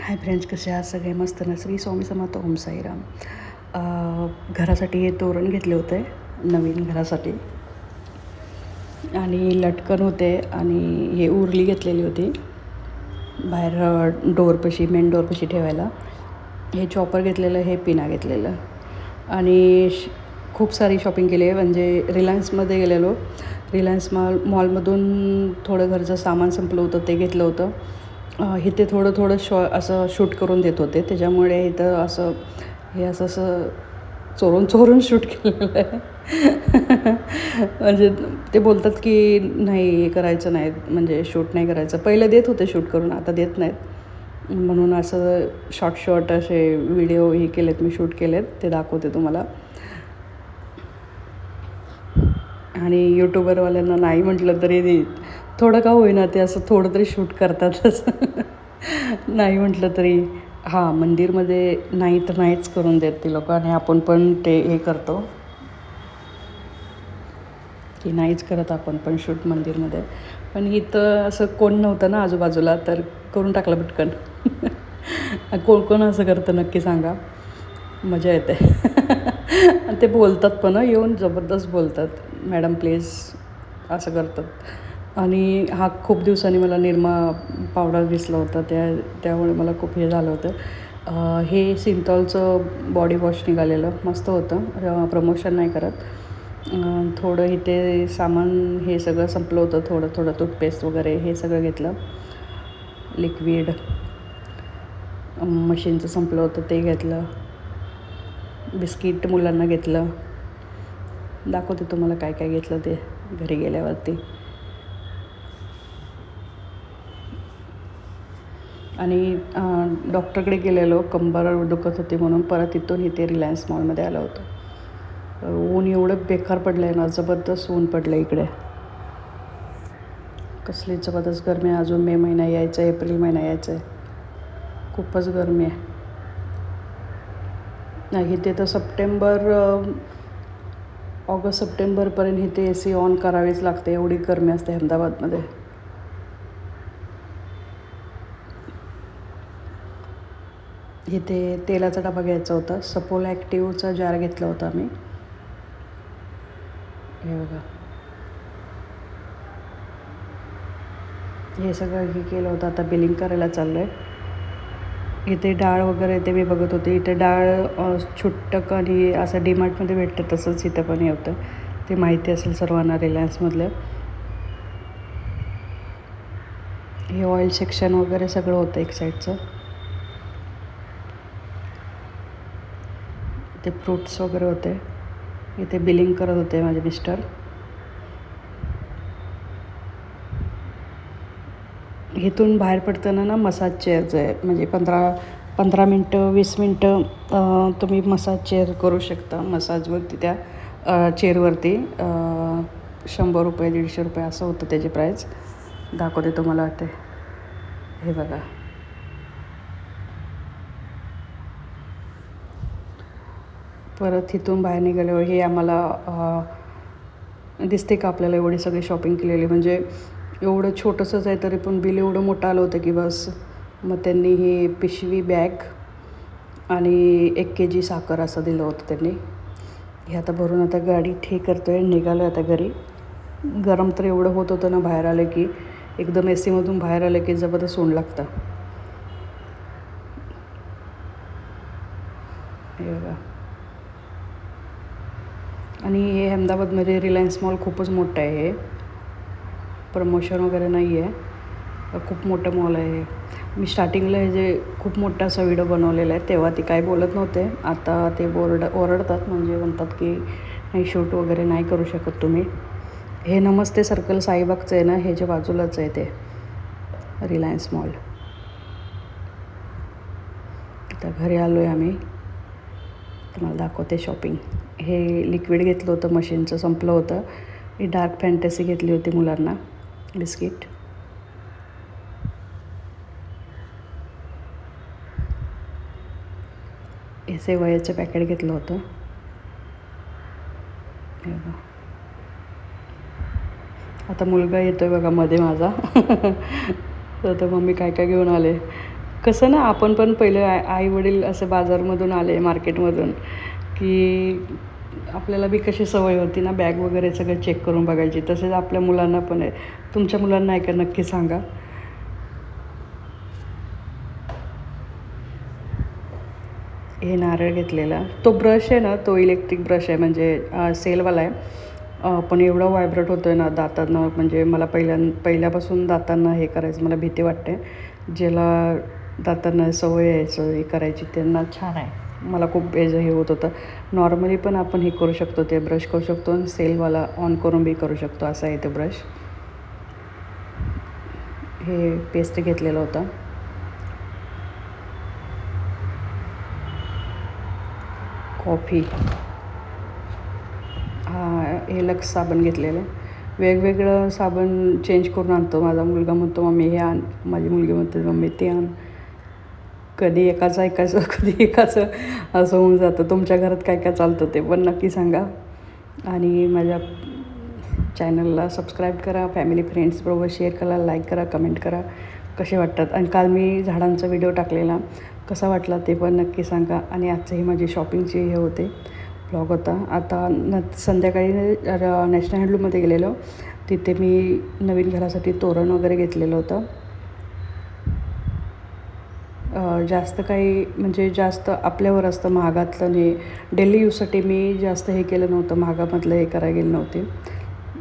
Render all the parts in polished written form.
Hi friends, कसे आहात सगळे? मस्त ना? श्री स्वामी समर्थ, ओम साईराम. घरासाठी हे तोरण घेतले होते, नवीन घरासाठी, आणि लटकन होते, आणि हे उरली घेतलेली होती बाहेर डोअरपाशी, मेन डोअरपाशी ठेवायला. हे चॉपर घेतलेलं, हे पिना घेतलेलं, आणि खूप सारी शॉपिंग केली आहे. म्हणजे रिलायन्समध्ये गेलेलो, रिलायन्स मॉलमधून थोडं घरचं सामान संपलं होतं, ते घेतलं होतं. इथे थोडं असं शूट करून देत होते, त्याच्यामुळे इथं असं हे असं चोरून शूट केलेलं आहे. म्हणजे ते बोलतात की नाही, हे करायचं नाही, म्हणजे शूट नाही करायचं. पहिलं देत होते शूट करून, आता देत नाहीत. म्हणून असं शॉर्ट असे व्हिडिओ हे केलेत, मी शूट केलेत, ते दाखवते तुम्हाला. आणि यूट्यूबरवाल्यांना नाही म्हटलं तरी थोडं का होईना ते असं थोडं तरी शूट करतातच. नाही म्हटलं तरी. हां, मंदिरमध्ये नाही तर नाहीच करून देत ती लोकं, आणि आपण पण ते हे करतो की नाहीच करत आपण पण शूट मंदिरमध्ये. पण इथं असं कोण नव्हतं ना आजूबाजूला, तर करून टाकलं पटकन. कोण असं करतं नक्की सांगा, मजा येते. आणि ते बोलतात पण, येऊन जबरदस्त बोलतात, मॅडम प्लीज असं करतात. आणि हा खूप दिवसांनी मला निरमा पावडर दिसला होता, त्यामुळे मला खूप हे झालं होतं. हे सिंथॉलचं बॉडी वॉश निघालेलं मस्त होतं. प्रमोशन नाही करत. थोडं इथे सामान हे सगळं संपलं होतं, थोडं टूथपेस्ट वगैरे हे सगळं घेतलं. लिक्विड मशीनचं संपलं होतं, ते घेतलं. बिस्किट मुलांना घेतलं. दाखवते तुम्हाला काय काय घेतलं ते घरी गेल्यावरती. आणि डॉक्टरकडे गेलेलो, कंबर दुखत होती म्हणून. परत इथून इथे रिलायन्स मॉलमध्ये आलं होतं. ऊन एवढं बेकार पडलं आहे ना, जबरदस्त ऊन पडलं आहे इकडे. कसली जबरदस्त गरमी आहे. अजून मे महिना यायचा आहे, एप्रिल महिना यायचा आहे. खूपच गरमी आहे. नाही, इथे तर ऑगस्ट सप्टेंबरपर्यंत इथे AC ऑन करावीच लागते, एवढी गरमी असते अहमदाबादमध्ये. इथे तेलाचा डबा घ्यायचा होता. सपोल ॲक्टिव्हचा जार घेतला होता आम्ही. हे बघा, हे सगळं हे केलं होतं. आता बिलिंग करायला चाललं आहे. इथे डाळ वगैरे ते मी बघत होते. इथे डाळ छुट्टक आणि असं डीमार्टमध्ये भेटतं, तसंच इथं पण हे होतं. ते माहिती असेल सर्वांना रिलायन्समधलं. हे ऑइल सेक्शन वगैरे सगळं होतं एक साईडचं. इथे फ्रूट्स वगैरे होते. इथे बिलिंग करत होते माझे मिस्टर. इथून बाहेर पडताना ना मसाज चेअरचं आहे, म्हणजे 15 मिनटं 20 मिनटं तुम्ही मसाज चेअर करू शकता. मसाजवरती त्या चेअरवरती ₹100 ₹150 असं होतं त्याची प्राईस. दाखवते तुम्हाला ते. हे बघा, परत इथून बाहेर निघाल्यावर हे आम्हाला दिसते का आपल्याला एवढी सगळी शॉपिंग केलेली. म्हणजे एवढं छोटंसंच आहे, तरी पण बिल एवढं मोठं आलं होतं की बस. मग त्यांनी ही पिशवी, बॅग आणि 1 kg साखर असं दिलं होतं त्यांनी. हे आता भरून आता गाडी ठीक करतो आहे, निघालो आहे आता घरी. गरम तर एवढं होत होतं ना बाहेर आलं की, एकदम AC मधून बाहेर आलं की जबरदस्त ऊन लागतं. हे बघा. आणि हे अहमदाबादमध्ये रिलायन्स मॉल खूपच मोठं आहे. हे प्रमोशन वगैरे नाही आहे, खूप मोठं मॉल आहे हे. मी स्टार्टिंगला हे जे खूप मोठा असा व्हिडिओ बनवलेला आहे, तेव्हा ती काय बोलत नव्हते. आता ते ओरडतात, म्हणजे म्हणतात की नाही, शूट वगैरे नाही करू शकत तुम्ही. हे नमस्ते सर्कल साईबागचं आहे ना, हे जे बाजूलाच आहे ते रिलायन्स मॉल. आता घरी आलो आहे आम्ही. तुम्हाला दाखवते शॉपिंग. हे लिक्विड घेतलं होतं, मशीनचं संपलं होतं. ही डार्क फॅन्टसी घेतली होती मुलांना, बिस्किट. हे सेवयाचं पॅकेट घेतलं होतं. हे बघा. आता मुलगा येतो आहे बघा मध्ये माझा. तर मम्मी काय काय घेऊन आले. कसं ना आपण पण पहिलं आई वडील असं बाजारमधून आले मार्केटमधून की आपल्याला बी कशी सवय होती ना बॅग वगैरे सगळं चेक करून बघायची. तसेच आपल्या मुलांना पण आहे. तुमच्या मुलांना आहे का नक्की सांगा. हे नारळ घेतलेला तो ब्रश आहे ना तो इलेक्ट्रिक ब्रश आहे म्हणजे सेलवाला आहे. पण एवढा व्हायब्रेट होतो आहे ना दातांना म्हणजे मला पहिल्यापासून दातांना हे करायचं मला भीती वाटते. ज्याला दातांना सवय यायचं हे करायची त्यांना छान आहे. मला खूप हे होत होतं. नॉर्मली पण आपण हे करू शकतो ते ब्रश करू शकतो आणि सेलवाला ऑन करून बी करू शकतो असं आहे ते ब्रश. हे पेस्ट घेतलेलं होतं. कॉफी हे लक्स साबण घेतलेलं. वेगवेगळं साबण चेंज करून आणतो. माझा मुलगा म्हणतो मम्मी हे आण, माझी मुलगी म्हणते मम्मी ते आण. कधी एकाचं ऐकायचं कधी एकाचं असं होऊन जातं. तुमच्या घरात काय काय चालतं ते पण नक्की सांगा. आणि माझ्या चॅनलला सबस्क्राईब करा. फॅमिली फ्रेंड्सबरोबर शेअर करा, लाईक करा, कमेंट करा. कसे वाटतात. आणि काल मी झाडांचा व्हिडिओ टाकलेला कसा वाटला ते पण नक्की सांगा. आणि आजचंही माझी शॉपिंगचे हे होते ब्लॉग होता. आता संध्याकाळी नॅशनल हँडलूममध्ये गेलेलो. तिथे मी नवीन घरासाठी तोरण वगैरे घेतलेलं होतं. जास्त काही म्हणजे जास्त आपल्यावर असतं महागातलं नाही. डेली यूजसाठी मी जास्त हे केलं नव्हतं. महागामधलं हे करायला गेले नव्हते.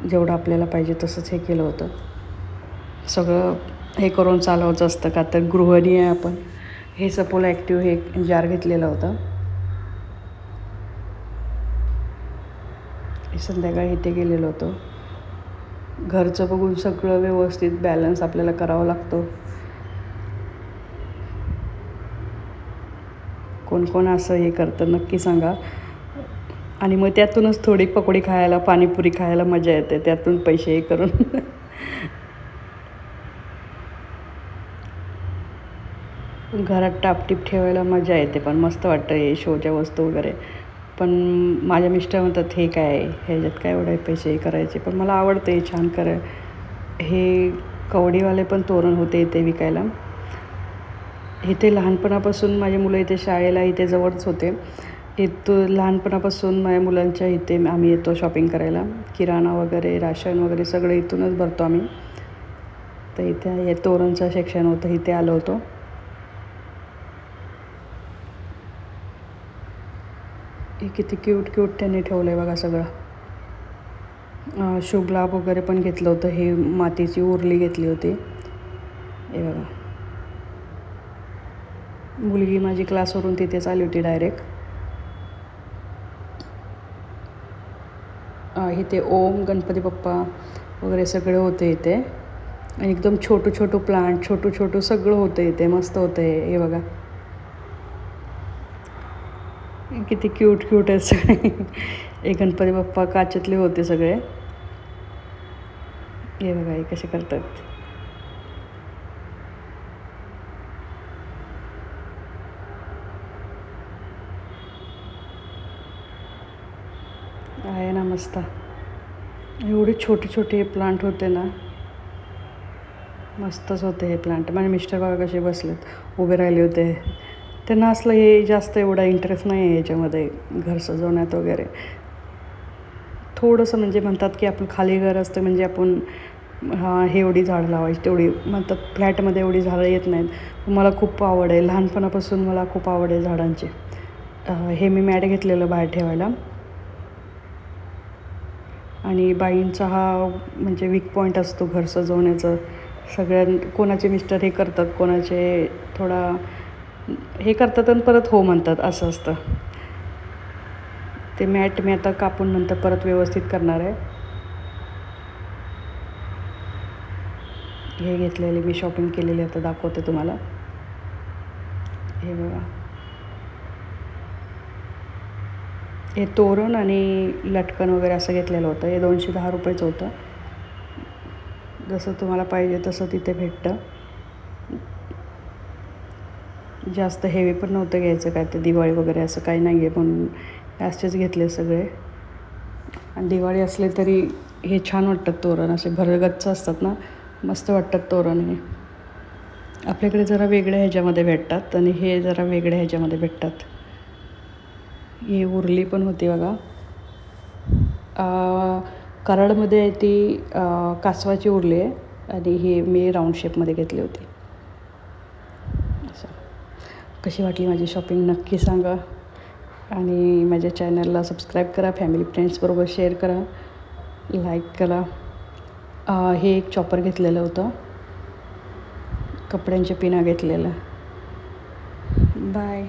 जेवढं आपल्याला पाहिजे तसंच हे केलं होतं. सगळं हे करून चालवायचं असतं का तर गृहिणी आहे आपण. हे सपोल ॲक्टिव्ह हे जार घेतलेलं होतं. संध्याकाळी इथे गेलेलो होतो. घरचं बघून सगळं व्यवस्थित बॅलन्स आपल्याला करावं लागतो. कोण कोण असं हे करतं नक्की सांगा. आणि मग त्यातूनच थोडी पकोडी खायला पाणीपुरी खायला मजा येते त्यातून पैसे हे करून. घरात टापटीप ठेवायला मजा येते पण मस्त वाटतं हे शोच्या वस्तू वगैरे. पण माझ्या मिस्टर म्हणतात हे काय ह्याच्यात काय एवढे पैसे हे करायचे. पण मला आवडते हे छान हे कवडीवाले पण तोरण होते इथे विकायला. इथे लहानपणापासून माझी मुलं इथे शाळेला इथे जवळच होते. लहानपणापासून माझ्या मुलांच्या इथे आम्ही येतो शॉपिंग करायला. किराणा वगैरे राशन वगैरे सगळं इथूनच भरतो आम्ही. तर इथे हे तोरणचं सेक्शन होतं इथे आलो होतो. हे किती क्यूट क्यूट त्यांनी ठेवलं आहे बघा सगळं. शुभ लाभ वगैरे पण घेतलं होतं. हे मातीची उरली घेतली होती. हे बघा मुलगी माझी क्लासवरून तिथेच आली होती डायरेक्ट. इथे ओम गणपती बाप्पा वगैरे सगळं होतं इथे. आणि एकदम छोटू प्लांट छोटू सगळं होतं इथे. मस्त होतं हे बघा किती क्यूट आहेत सगळे. हे गणपती बाप्पा काचेतले होते सगळे. हे बघा हे कसे करतात. आहे ना मस्त. एवढे छोटे प्लांट होते ना मस्तच होते हे प्लांट. माझे मिस्टर बघा कसे बसलेत उभे राहिले होते. त्यांना असलं हे जास्त एवढा इंटरेस्ट नाही आहे याच्यामध्ये घर सजवण्यात वगैरे. थोडंसं म्हणजे म्हणतात की आपण खाली घर असतं म्हणजे आपण हे एवढी झाडं लावायची तेवढी म्हणतात. फ्लॅटमध्ये एवढी झाडं येत नाहीत. मला खूप आवड आहे लहानपणापासून मला खूप आवड आहे झाडांची. हे मी मॅट घेतलेलं बाहेर ठेवायला. आणि बाईंचा हा म्हणजे वीक पॉईंट असतो घर सजवण्याचं. कोणाचे मिस्टर हे करतात कोणाचे थोडा हे करतात आणि परत हो म्हणतात असं असतं. ते मॅट मी आता कापून नंतर परत व्यवस्थित करणार आहे. हे घेतलेले मी शॉपिंग केलेली आता दाखवते तुम्हाला. हे बघा हे तोरण आणि लटकन वगैरे असं घेतलेलं होतं. हे 210 रुपयेचं होतं. जसं तुम्हाला पाहिजे तसं तिथे भेटतं. जास्त हेवी पण नव्हतं घ्यायचं काय ते दिवाळी वगैरे असं काही नाही आहे म्हणून असेच घेतले सगळे. आणि दिवाळी असले तरी हे छान वाटतात तोरण. असे भरगच्च असतात ना मस्त वाटतात तोरण हे. आपल्याकडे जरा वेगळ्या ह्याच्यामध्ये भेटतात आणि हे जरा वेगळ्या ह्याच्यामध्ये भेटतात. ही उरली पण होती बघा. कराडमध्ये आहे ती कासवाची उरली आहे आणि ही मी राऊंड शेपमध्ये घेतली होती. असं कशी वाटली माझी शॉपिंग नक्की सांगा आणि माझ्या चॅनलला सबस्क्राईब करा, फॅमिली फ्रेंड्सबरोबर शेअर करा, लाईक करा. हे एक चॉपर घेतलेलं होतं, कपड्यांच्या पिना घेतलेलं. बाय.